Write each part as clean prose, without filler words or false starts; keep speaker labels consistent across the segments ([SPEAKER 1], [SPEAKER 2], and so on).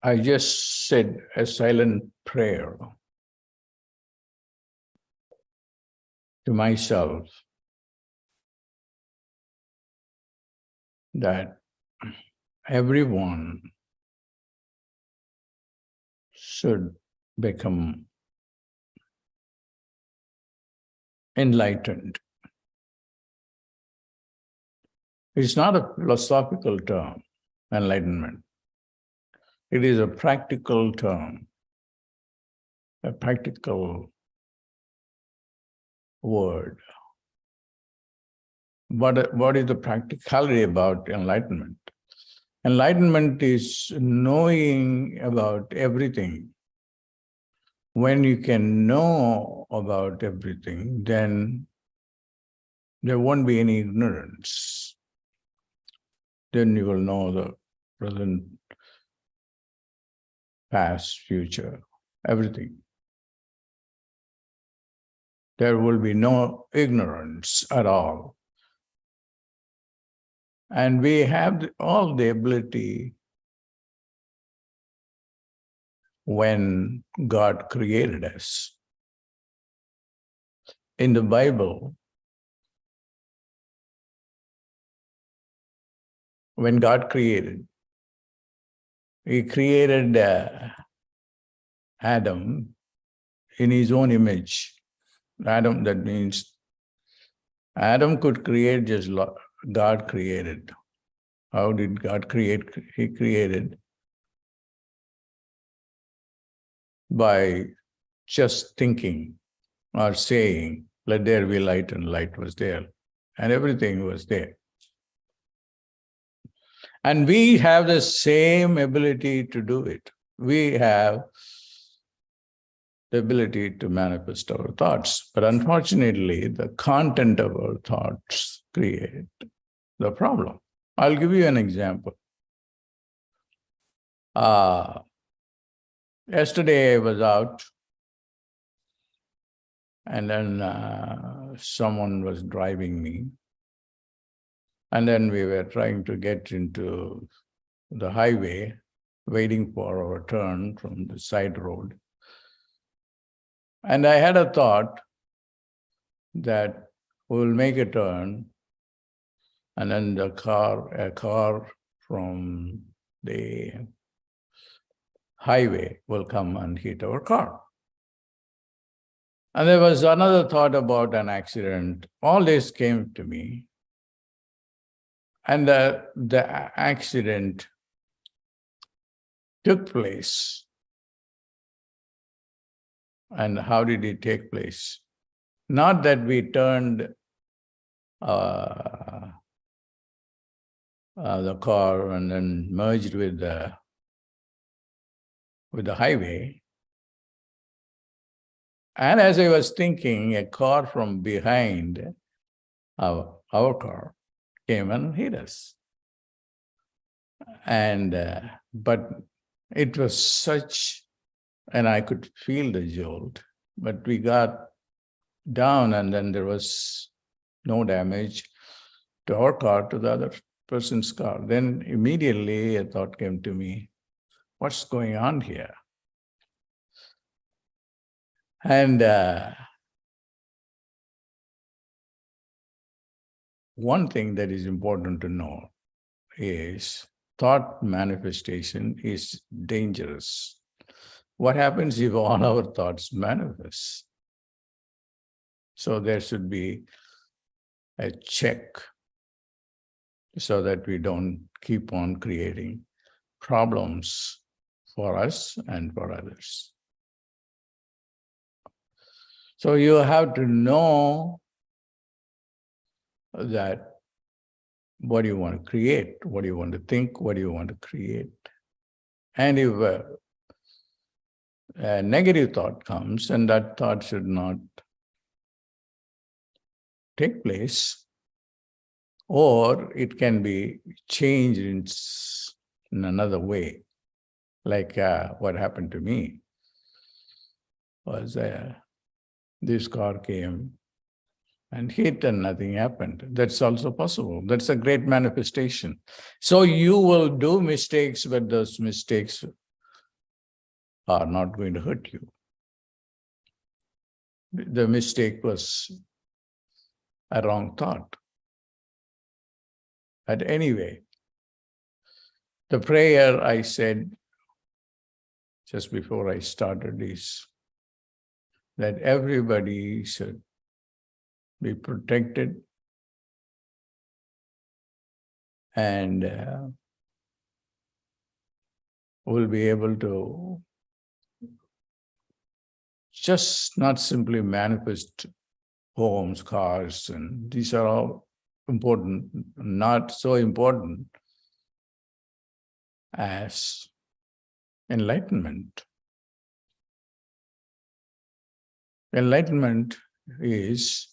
[SPEAKER 1] I just said a silent prayer to myself that everyone should become enlightened. It's not a philosophical term, enlightenment. It is a practical term, a practical word. What is the practicality about enlightenment? Enlightenment is knowing about everything. When you can know about everything, then there won't be any ignorance. Then you will know the present, past, future, everything. There will be no ignorance at all. And we have all the ability when God created us. In the Bible, when God created, He created Adam in His own image. Adam, that means Adam could create just God created. How did God create? He created by just thinking or saying, let there be light, and light was there. And everything was there. And we have the same ability to do it. We have the ability to manifest our thoughts. But unfortunately, the content of our thoughts create the problem. I'll give you an example. Yesterday I was out, and then someone was driving me. And then we were trying to get into the highway, waiting for our turn from the side road. And I had a thought that we'll make a turn, and then a car from the highway will come and hit our car. And there was another thought about an accident. All this came to me. And the accident took place. And how did it take place? Not that we turned the car and then merged with the highway. And as I was thinking, a car from behind our car came and hit us. And but it was such, and I could feel the jolt, but we got down, and then there was no damage to our car, to the other person's car. Then immediately a thought came to me, what's going on here? And one thing that is important to know is thought manifestation is dangerous. What happens if all our thoughts manifest? So there should be a check so that we don't keep on creating problems for us and for others. So you have to know that what do you want to create, what do you want to think, what do you want to create. And if a negative thought comes, and that thought should not take place, or it can be changed in another way. Like what happened to me was this car came and hit and nothing happened. That's also possible. That's a great manifestation. So you will do mistakes, but those mistakes are not going to hurt you. The mistake was a wrong thought. But anyway, the prayer I said just before I started is that everybody should be protected and will be able to just not simply manifest homes, cars, and these are all important, not so important as enlightenment. Enlightenment is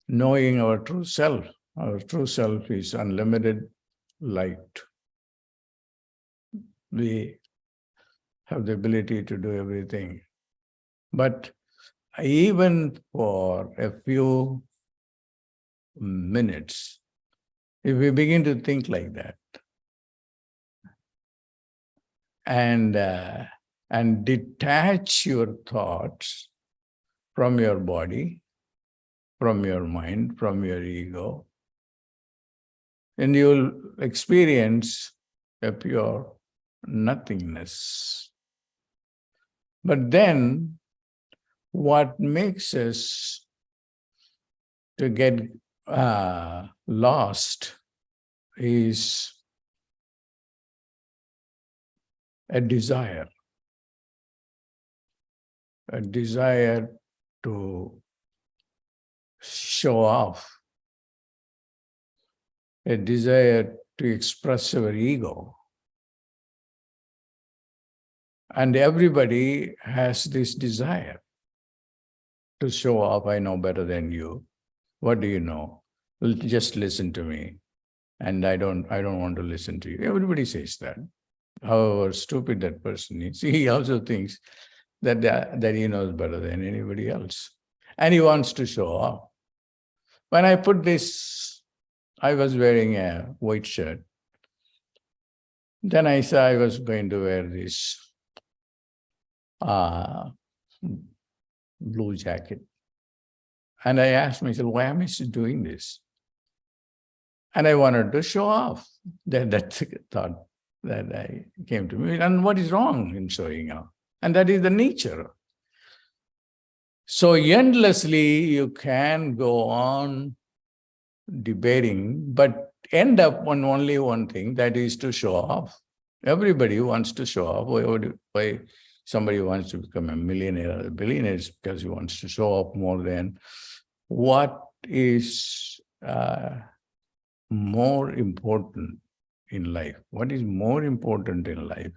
[SPEAKER 1] knowing our true self. Our true self is unlimited light. We have the ability to do everything. But even for a few minutes, if we begin to think like that and detach your thoughts from your body, from your mind, from your ego, then you'll experience a pure nothingness. But then what makes us to get lost is a desire to show off, a desire to express our ego. And everybody has this desire to show off. I know better than you. What do you know? Well, just listen to me. And I don't want to listen to you. Everybody says that. However stupid that person is, he also thinks that he knows better than anybody else. And he wants to show off. When I put this, I was wearing a white shirt. Then I said I was going to wear this blue jacket. And I asked myself, why am I doing this? And I wanted to show off. That's the thought that I came to me. And what is wrong in showing off? And that is the nature. So endlessly you can go on debating, but end up on only one thing, that is to show off. Everybody wants to show off. Why somebody wants to become a millionaire or a billionaire? It's because he wants to show off more than what is more important in life. What is more important in life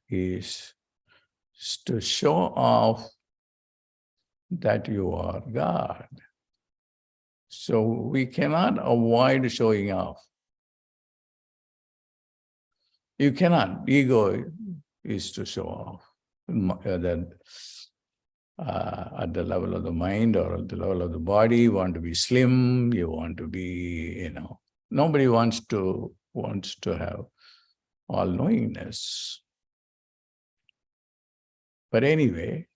[SPEAKER 1] is to show off that you are God. So we cannot avoid showing off. You cannot. Ego is to show off. At the level of the mind or at the level of the body, you want to be slim, you want to be, nobody wants to have all-knowingness. But anyway,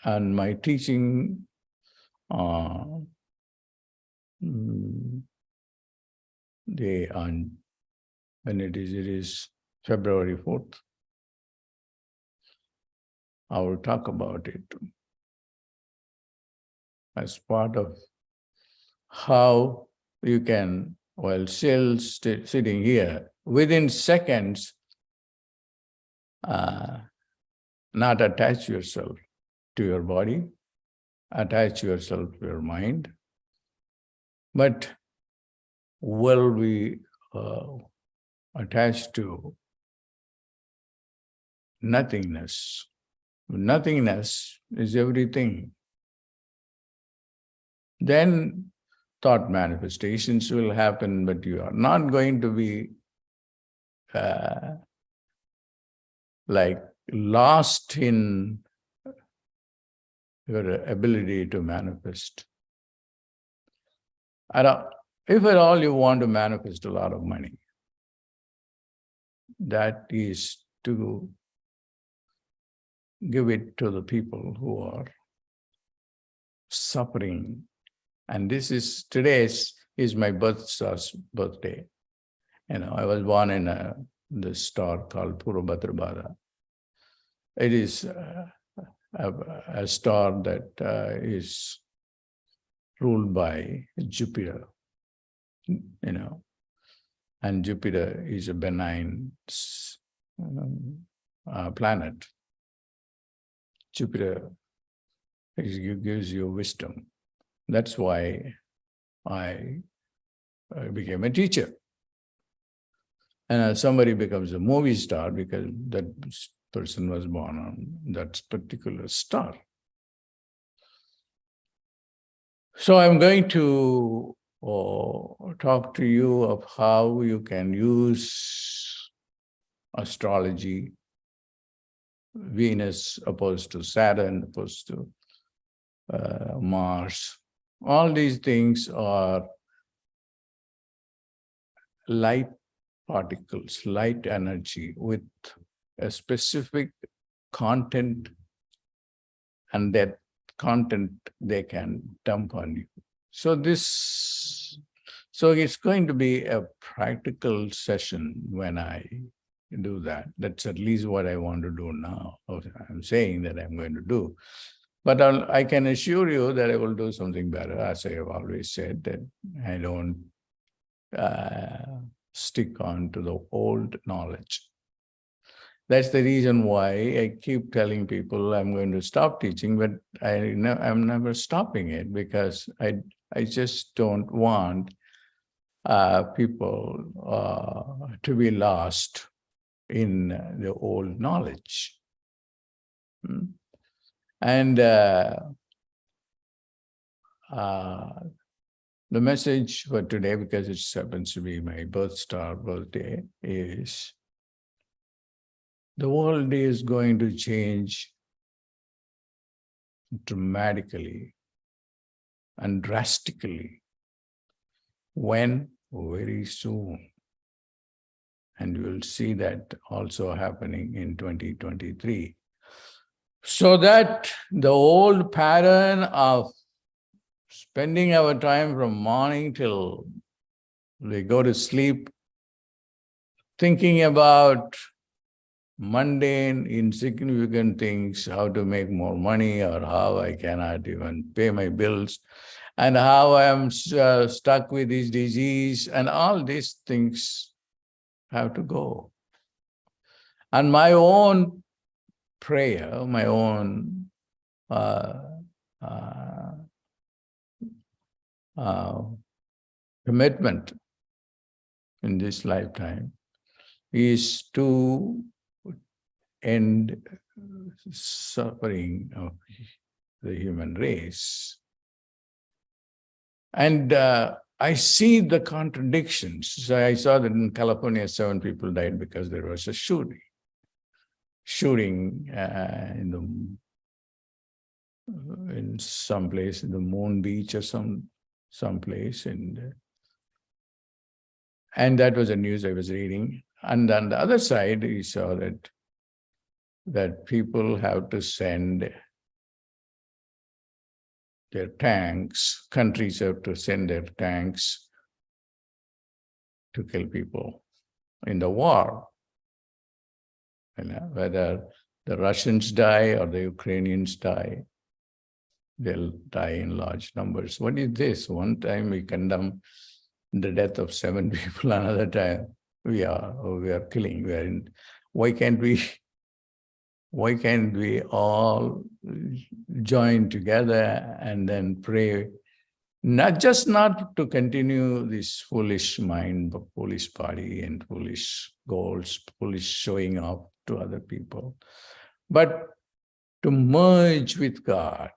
[SPEAKER 1] and my teaching when it is February 4th. I will talk about it as part of how you can, while still sitting here, within seconds, not attach yourself to your body, attach yourself to your mind, but will be attached to nothingness. Nothingness is everything. Then thought manifestations will happen, but you are not going to be like lost in your ability to manifest. If at all you want to manifest a lot of money, that is to give it to the people who are suffering. And today's is my Birthstar's birthday. I was born in the star called Purabhadrapada. It is a star that is ruled by Jupiter, and Jupiter is a benign planet. Jupiter gives you wisdom. That's why I became a teacher. And somebody becomes a movie star because that person was born on that particular star. So I'm going to talk to you of how you can use astrology, Venus opposed to Saturn, opposed to Mars. All these things are light particles, light energy with a specific content, and that content they can dump on you. So it's going to be a practical session when I do that. That's at least what I want to do now. I'm saying that I'm going to do. But I can assure you that I will do something better. As I have always said, that I don't stick on to the old knowledge. That's the reason why I keep telling people I'm going to stop teaching, but I'm never stopping it, because I just don't want people to be lost in the old knowledge. And the message for today, because it happens to be my Birthstar birthday, is the world is going to change dramatically and drastically. When? Very soon. And you will see that also happening in 2023. So that the old pattern of spending our time from morning till we go to sleep, thinking about mundane, insignificant things, how to make more money, or how I cannot even pay my bills, and how I am stuck with this disease, and all these things have to go. And my own prayer, my own commitment in this lifetime is to end suffering of the human race. And I see the contradictions. So I saw that in California, 7 people died because there was a shooting in some place, in the Moon Beach or some place, and that was the news I was reading. And on the other side, we saw that people have to send their tanks, countries have to send their tanks to kill people in the war. Whether the Russians die or the Ukrainians die, they'll die in large numbers. What is this? One time we condemn the death of 7 people, another time we are killing. Why can't we all join together and then pray, not to continue this foolish mind, but foolish body and foolish goals, foolish showing off to other people, but to merge with God.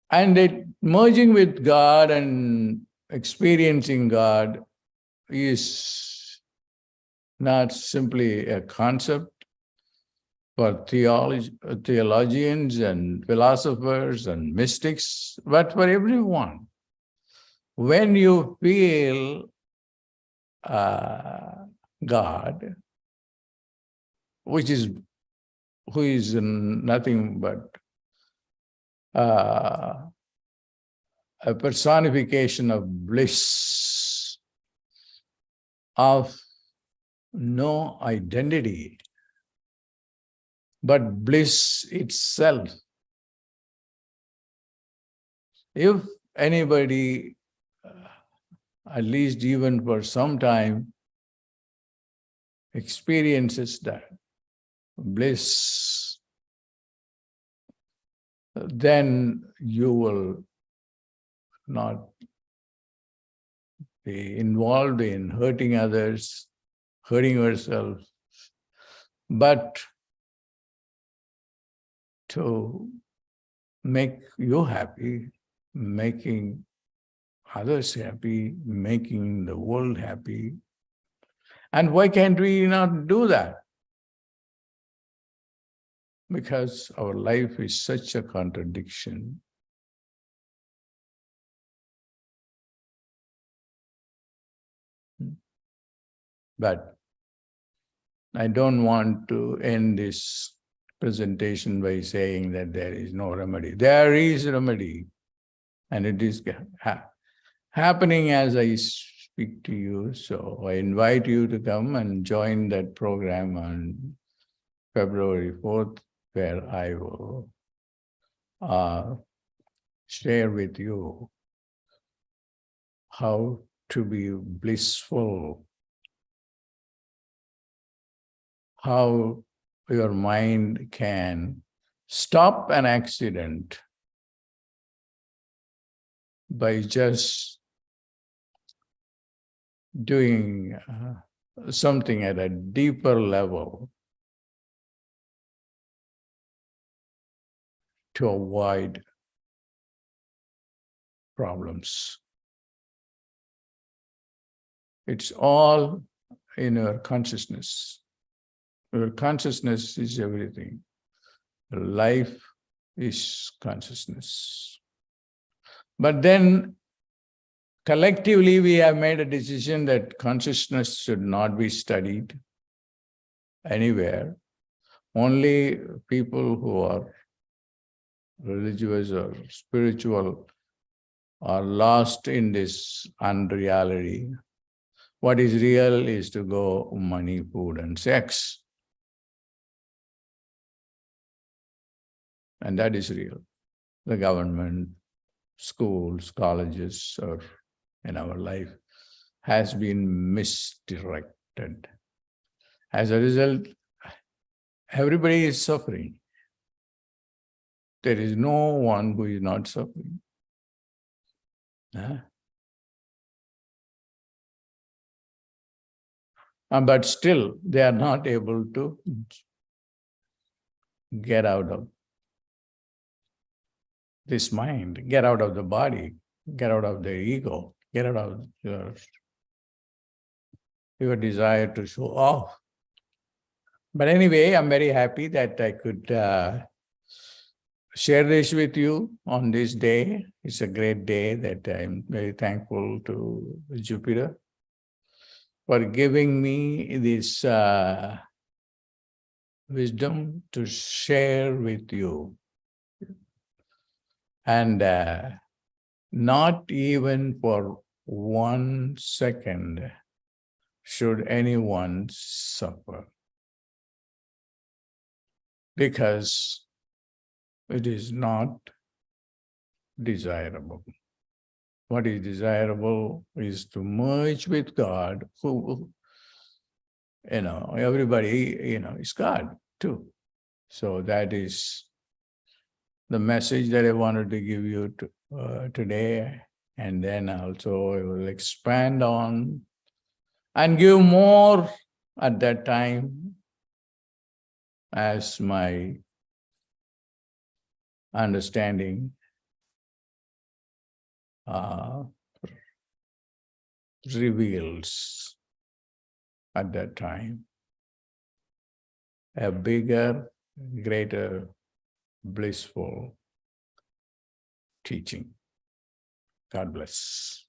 [SPEAKER 1] And merging with God and experiencing God is not simply a concept for theologians and philosophers and mystics, but for everyone. When you feel God, who is nothing but a personification of bliss, of no identity, but bliss itself. If anybody, at least even for some time, experiences that bliss, then you will not be involved in hurting others, hurting yourself, but to make you happy, making others happy, making the world happy. And why can't we not do that? Because our life is such a contradiction. But I don't want to end this presentation by saying that there is no remedy. There is remedy, and it is happening as I speak to you. So I invite you to come and join that program on February 4th, where I will share with you how to be blissful, how your mind can stop an accident by just doing something at a deeper level to avoid problems. It's all in your consciousness. Your consciousness is everything. Life is consciousness. But then collectively we have made a decision that consciousness should not be studied anywhere. Only people who are religious or spiritual are lost in this unreality. What is real is to go money, food, and sex. And that is real. The government, schools, colleges, or in our life has been misdirected. As a result, everybody is suffering. There is no one who is not suffering. But still, they are not able to get out of this mind, get out of the body, get out of their ego, get out of your desire to show off. But anyway, I'm very happy that I could share this with you on this day. It's a great day that I'm very thankful to Jupiter for giving me this wisdom to share with you. And not even for 1 second should anyone suffer, because it is not desirable. What is desirable is to merge with God, who, everybody, is God too. So that is the message that I wanted to give you today. And then also I will expand on and give more at that time as my understanding reveals at that time a bigger, greater, blissful teaching. God bless.